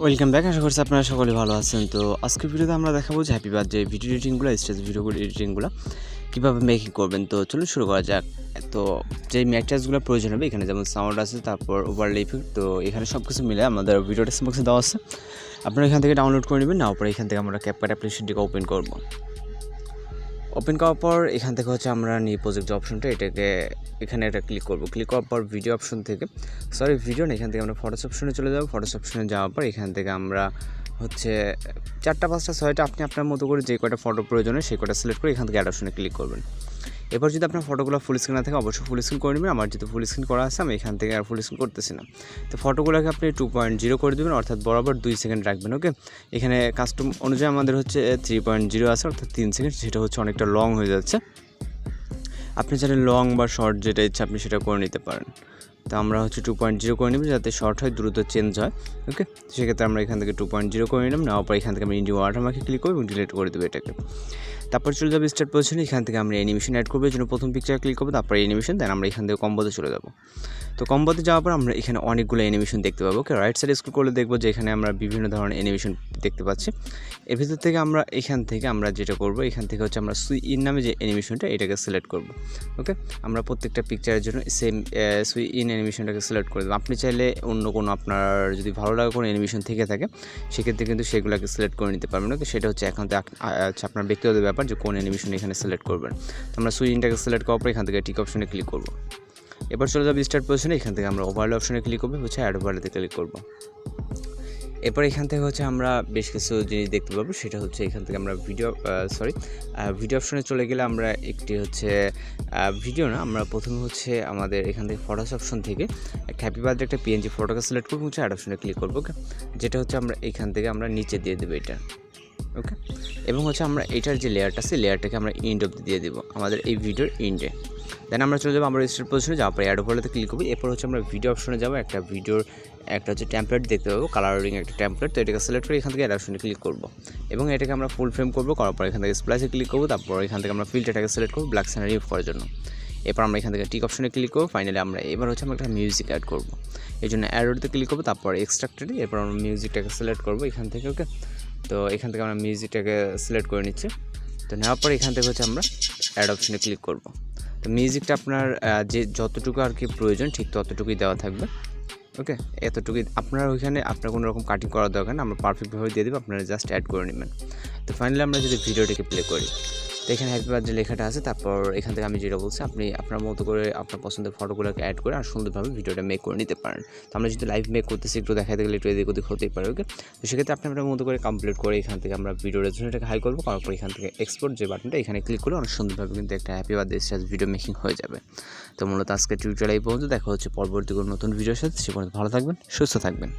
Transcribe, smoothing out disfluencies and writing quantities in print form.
Welcome back. আশা করছি আপনারা সকলে ভালো আছেন। তো আজকের ভিডিওতে আমরা দেখাবো যে হ্যাপি বার্থডে ভিডিও এডিটিংগুলো, স্টেজ ভিডিওগুলো এডিটিংগুলো কীভাবে মেকিং করবেন। তো চলুন শুরু করা যাক। তো যেই ম্যাটেরিয়ালসগুলো প্রয়োজন হবে এখানে যেমন সাউন্ড আছে, তারপর ওভারলে ইফেক্ট, তো এখানে সব কিছু মিলে আমাদের ভিডিও ডেসক্রিপশন বক্সে দেওয়া আছে, আপনারা এখান থেকে ডাউনলোড করে নেবেন। নেওয়ার পরে এখান থেকে আমরা ক্যাপকাট অ্যাপ্লিকেশনটিকে ওপেন করব। ওপেন করার পর এখান থেকে আমরা নিউ প্রজেক্ট যে অপশনটা এটাকে এখানে এটা ক্লিক করব। ক্লিক করার পর ভিডিও অপশন থেকে ভিডিও না, এখান থেকে আমরা ফটোস অপশনে চলে যাব। ফটোস অপশনে যাওয়ার পর এখান থেকে আমরা 4টা 5টা 6টা আপনি আপনার মতো করে যে কয়টা ফটো প্রয়োজন হয় সেই কয়টা সিলেক্ট করে এখান থেকে অ্যাড অপশনে ক্লিক করবেন। এরপর যদি আপনার ফটোগুলো ফুল স্ক্রিন না থাকে অবশ্যই ফুল স্ক্রিন করে নেবেন। আমার যেহেতু ফুল স্ক্রিন করা আছে আমি এখান থেকে আর ফুল স্ক্রিন করতেছি না। তো ফটোগুলোকে আপনি 2.0 করে দেবেন, অর্থাৎ বরাবর 2 সেকেন্ড রাখবেন। ওকে, এখানে কাস্টম অনুযায়ী আমাদের 3.0 আছে, অর্থাৎ 3 সেকেন্ড। সেটা অনেকটা লং হয়ে যাচ্ছে। আপনি চাইলে লং বা শর্ট যেটা ইচ্ছা আপনি সেটা করে নিতে পারেন। তো আমরা 2.0 করে নেব যাতে শর্ট হয়, দ্রুত চেঞ্জ হয়। ওকে, সেক্ষেত্রে আমরা এখান থেকে 2.0 করে নিলাম। নেওয়ার পর এখান থেকে আমরা ইন্ডিয়া ওয়াটারমার্কে ক্লিক করব এবং ডিলিট করে দেবো এটাকে। তারপর চলে যাবে স্টার্ট পজিশনে। এখান থেকে আমরা অ্যানিমেশন অ্যাড করবো, এই জন্য প্রথম পিকচার ক্লিক করবো, তারপরে অ্যানিমেশন, দেন আমরা এখান থেকে কম্বোতে চলে যাব। তো কম্বোতে যাওয়ার পর আমরা এখানে অনেকগুলো অ্যানিমেশন দেখতে পাবো। ওকে, রাইট সাইডে স্ক্রল করলে দেখবো যে এখানে আমরা বিভিন্ন ধরনের অ্যানিমেশন দেখতে পাচ্ছি। এর ভিতর থেকে এখান থেকে আমরা যেটা করবো, এখান থেকে আমরা সুই ইন নামে যে অ্যানিমেশনটা এটাকে সিলেক্ট করব। ওকে, আমরা প্রত্যেকটা পিকচারের জন্য সেম সুই ইন অ্যানিমেশনটাকে সিলেক্ট করে দেবো। আপনি চাইলে অন্য কোনো আপনার যদি ভালো লাগে কোনো অ্যানিমেশন থেকে থাকে সেক্ষেত্রে কিন্তু সেগুলোকে সিলেক্ট করে নিতে পারবেন। ওকে, সেটা এখন থেকে আপনার ব্যক্তিগত ব্যাপার যে কোন অ্যানিমেশন এখানে সিলেক্ট করবেন। তো আমরা সুই ইনটাকে সিলেক্ট করার পর এখান থেকে টিক অপশনে ক্লিক করব। এবার চলে যাবে স্টার্ট পজিশনে। এখান থেকে আমরা ওভারলে অপশনে ক্লিক করবো, অ্যাড ওভারলেতে ক্লিক করব। এরপর এখান থেকে আমরা বেশ কিছু জিনিস দেখতে পাবো। সেটা এখান থেকে আমরা ভিডিও অপশনে চলে গেলে আমরা একটি ভিডিও না, আমরা প্রথমে আমাদের এখান থেকে ফটোস অপশন থেকে একটা হ্যাপি বার্থডে একটা পিএনজি ফটোকে সিলেক্ট করবো, অ্যাড অপশনে ক্লিক করবো। ওকে, যেটা আমরা এখান থেকে আমরা নিচে দিয়ে দেবো এটা। ওকে, এবং আমরা এটার যে লেয়ারটা আছে লেয়ারটাকে আমরা ইন্ড অব্দি দিয়ে দেবো আমাদের এই ভিডিওর ইন্ডে। দেন আমরা চলে যাবো আমরা স্টার্ট পজিশনে, যাওয়ার পরে অ্যাড ওভারলেতে ক্লিক করবো। এরপর আমরা ভিডিও অপশনে যাবো, একটা ভিডিওর টেমপ্লেট দেখতে পাবো, কালারিং একটা টেমপ্লেট। তো এটাকে সিলেক্ট করে এখান থেকে অ্যাড অপশনে ক্লিক করবো এবং এটাকে আমরা ফুল ফ্রেম করবো। করার পর এখান থেকে স্প্লাইসে ক্লিক করবো। তারপর এখান থেকে আমরা ফিল্টারটাকে সিলেক্ট করবো ব্ল্যাক স্যান রিমুভ করার জন্য। এরপর আমরা এখান থেকে টিক অপশনে ক্লিক করবো। ফাইনালি আমরা আমরা একটা মিউজিক অ্যাড করবো, এই জন্য অ্যাডতে ক্লিক করবো, তারপর এক্সট্রাক্টেডে এরপর আমরা মিউজিকটাকে সিলেক্ট করবো এখান থেকে। ওকে, তো এখান থেকে আমরা মিউজিকটাকে সিলেক্ট করে নিচ্ছি। তো নেওয়ার পর এখান থেকে আমরা অ্যাড অপশনে ক্লিক করব। তো মিউজিকটা আপনার যে যতটুকু প্রয়োজন ঠিক ততটুকুই দেওয়া থাকবে। ওকে, এতটুকুই আপনার ওইখানে আপনার কোনো রকম কাটিং করার দরকার না, আমরা পারফেক্টভাবে দিয়ে দেবো, আপনারা জাস্ট অ্যাড করে নেবেন। তো ফাইনালি আমরা যদি ভিডিওটিকে প্লে করি, তো এখানে হ্যাপি বার্থডে লেখাটা আছে। তারপর এখান থেকে আমি যেটা বলছি আপনি আপনার মতো করে আপনার পছন্দের ফটোগুলোকে অ্যাড করে আর সুন্দরভাবে ভিডিওটা মেক করে নিতে পারেন। তো আমরা যদি লাইভ মেক করতেছি একটু দেখাতে গেলে একটু এদিক ওদিক হতেই পারে। ওকে, তো সেক্ষেত্রে আপনি আপনার মতো করে কমপ্লিট করে এখান থেকে আমরা ভিডিও রেজুলেশনটাকে হাই করবো। করার পর এখান থেকে এক্সপোর্ট যে বাটনটা এখানে ক্লিক করলে অনেক সুন্দরভাবে কিন্তু একটা happy birthday stage video making হয়ে যাবে। তো মূলত আজকে টিউটোরিয়াল এই পর্যন্ত। দেখা হচ্ছে পরবর্তী কোনো নতুন ভিডিওর সাথে। সে পর্যন্ত ভালো থাকবেন, সুস্থ থাকবেন।